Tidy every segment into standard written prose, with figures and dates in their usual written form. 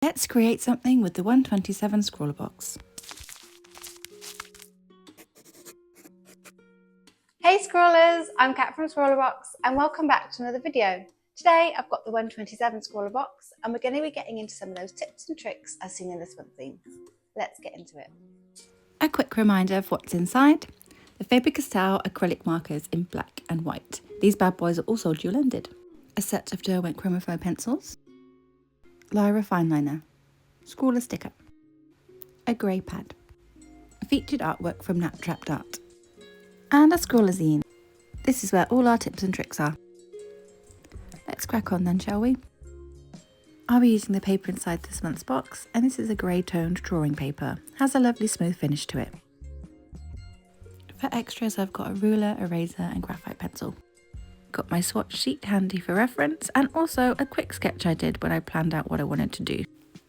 Let's create something with the 127 ScrawlrBox. Hey Scrawlers, I'm Kat from ScrawlrBox and welcome back to another video. Today I've got the 127 ScrawlrBox and we're going to be getting into some of those tips and tricks as seen in this month's theme. Let's get into it. A quick reminder of what's inside. The Faber-Castell acrylic markers in black and white. These bad boys are also dual-ended. A set of Derwent Chromaflow pencils. Lyra fine liner. Scrawlr sticker. A grey pad. Featured artwork from Nat Trapped Art. And a ScrawlrZine. This is where all our tips and tricks are. Let's crack on then, shall we? I'll be using the paper inside this month's box, and this is a grey toned drawing paper. Has a lovely smooth finish to it. For extras, I've got a ruler, eraser and graphite pencil. Got my swatch sheet handy for reference, and also a quick sketch I did when I planned out what I wanted to do.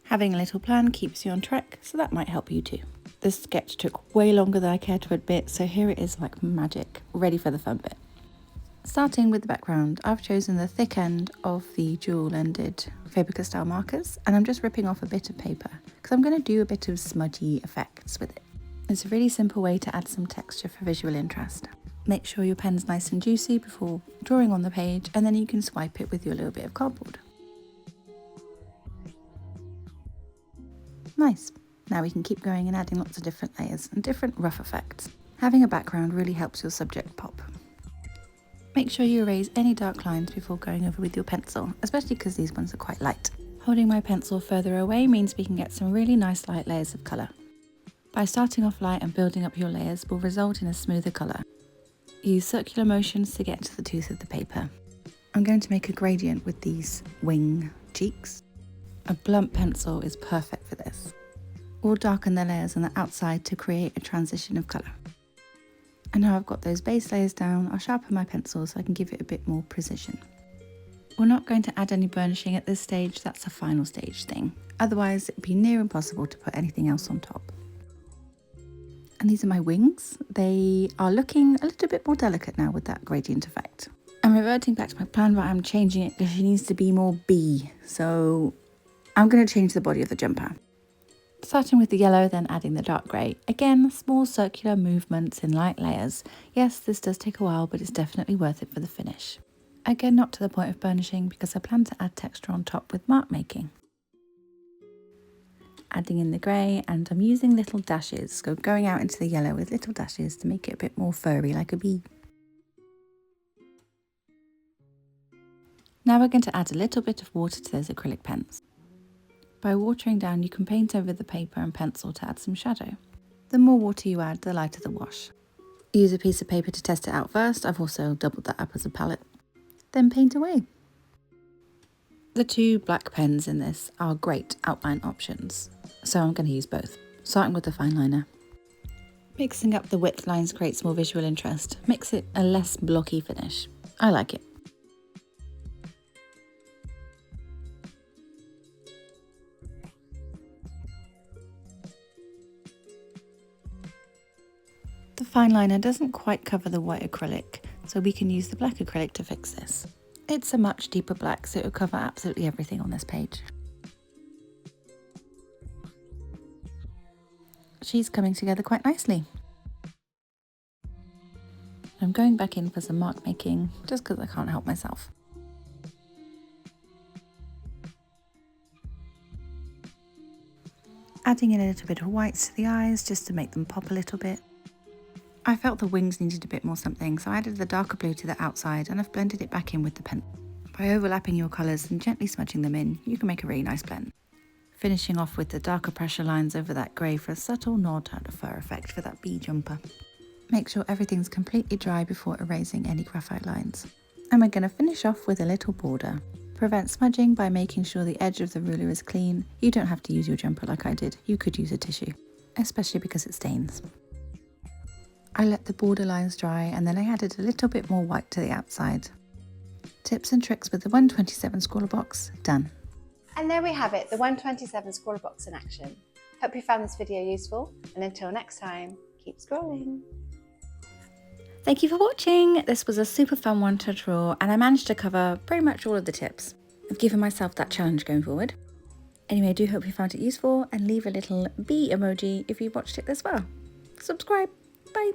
Having a little plan keeps you on track, so that might help you too. This sketch took way longer than I care to admit, so here it is like magic, ready for the fun bit. Starting with the background, I've chosen the thick end of the dual-ended Faber-Castell markers, and I'm just ripping off a bit of paper, because I'm going to do a bit of smudgy effects with it. It's a really simple way to add some texture for visual interest. Make sure your pen's nice and juicy before drawing on the page, and then you can swipe it with your little bit of cardboard. Nice. Now we can keep going and adding lots of different layers and different rough effects. Having a background really helps your subject pop. Make sure you erase any dark lines before going over with your pencil, especially because these ones are quite light. Holding my pencil further away means we can get some really nice light layers of colour. By starting off light and building up your layers will result in a smoother colour. Use circular motions to get to the tooth of the paper. I'm going to make a gradient with these wing cheeks. A blunt pencil is perfect for this. Or darken the layers on the outside to create a transition of colour. And now I've got those base layers down, I'll sharpen my pencil so I can give it a bit more precision. We're not going to add any burnishing at this stage, that's a final stage thing. Otherwise it would be near impossible to put anything else on top. And these are my wings. They are looking a little bit more delicate now with that gradient effect. I'm reverting back to my plan, but I'm changing it because she needs to be more bee. So I'm going to change the body of the jumper. Starting with the yellow, then adding the dark grey. Again, small circular movements in light layers. Yes, this does take a while, but it's definitely worth it for the finish. Again, not to the point of burnishing because I plan to add texture on top with mark making. Adding in the grey, and I'm using little dashes, so going out into the yellow with little dashes to make it a bit more furry like a bee. Now we're going to add a little bit of water to those acrylic pens. By watering down, you can paint over the paper and pencil to add some shadow. The more water you add, the lighter the wash. Use a piece of paper to test it out first. I've also doubled that up as a palette. Then paint away. The two black pens in this are great outline options, so I'm going to use both, starting with the fine liner. Mixing up the width lines creates more visual interest, makes it a less blocky finish. I like it. The fine liner doesn't quite cover the white acrylic, so we can use the black acrylic to fix this. It's a much deeper black, so it will cover absolutely everything on this page. She's coming together quite nicely. I'm going back in for some mark making, just because I can't help myself. Adding in a little bit of whites to the eyes, just to make them pop a little bit. I felt the wings needed a bit more something, so I added the darker blue to the outside and I've blended it back in with the pen. By overlapping your colours and gently smudging them in, you can make a really nice blend. Finishing off with the darker pressure lines over that grey for a subtle nod and a fur effect for that bee jumper. Make sure everything's completely dry before erasing any graphite lines. And we're going to finish off with a little border. Prevent smudging by making sure the edge of the ruler is clean. You don't have to use your jumper like I did, you could use a tissue, especially because it stains. I let the border lines dry and then I added a little bit more white to the outside. Tips and tricks with the 127 ScrawlrBox done. And there we have it, the 127 ScrawlrBox in action. Hope you found this video useful, and until next time, keep scrolling. Thank you for watching. This was a super fun one to draw and I managed to cover pretty much all of the tips. I've given myself that challenge going forward. Anyway, I do hope you found it useful, and leave a little bee emoji if you watched it as well. Subscribe. Bye.